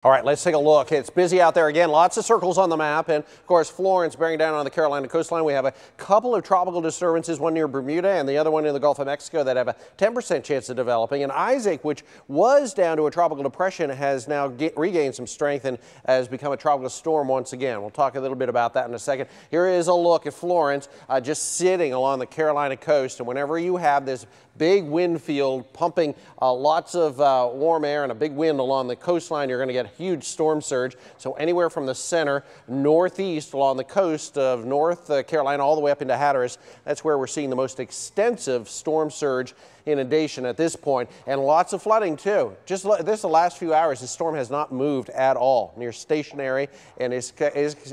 All right, let's take a look. It's busy out there again. Lots of circles on the map. And, of course, Florence bearing down on the Carolina coastline. We have a couple of tropical disturbances, one near Bermuda and the other one in the Gulf of Mexico that have a 10% chance of developing. And Isaac, which was down to a tropical depression, has now regained some strength and has become a tropical storm once again. We'll talk a little bit about that in a second. Here is a look at Florence just sitting along the Carolina coast. And whenever you have this big wind field pumping lots of warm air and a big wind along the coastline, you're going to get a huge storm surge. So anywhere from the center northeast along the coast of North Carolina all the way up into Hatteras, that's where we're seeing the most extensive storm surge inundation at this point, and lots of flooding too. Just this the last few hours, the storm has not moved at all, near stationary, and is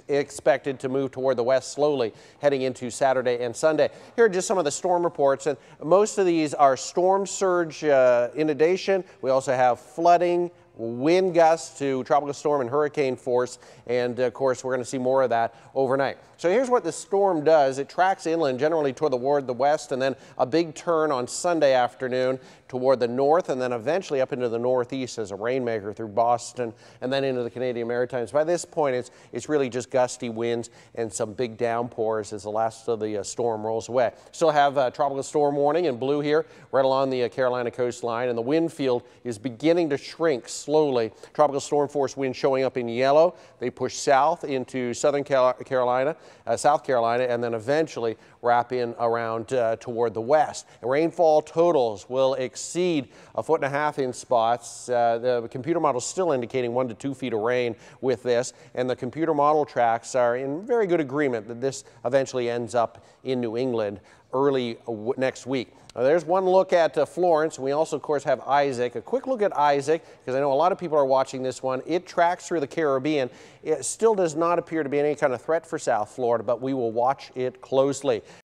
expected to move toward the west slowly heading into Saturday and Sunday. Here are just some of the storm reports, and most of these are storm surge inundation. We also have flooding, wind gusts to tropical storm and hurricane force, and of course we're going to see more of that overnight. So here's what the storm does. It tracks inland generally toward the west, and then a big turn on Sunday afternoon toward the north, and then eventually up into the northeast as a rainmaker through Boston and then into the Canadian Maritimes. By this point it's really just gusty winds and some big downpours as the last of the storm rolls away. Still have a tropical storm warning in blue here right along the Carolina coastline, and the wind field is beginning to shrink slowly. Tropical storm force winds showing up in yellow. They push south into southern Carolina, South Carolina, and then eventually wrap in around toward the west. And rainfall totals will exceed 1.5 feet in spots. The computer model is still indicating 1 to 2 feet of rain with this, and the computer model tracks are in very good agreement that this eventually ends up in New England early next week. There's one look at Florence. We also, of course, have Isaac. A quick look at Isaac, because I know a lot of people are watching this one. It tracks through the Caribbean. It still does not appear to be any kind of threat for South Florida, but we will watch it closely.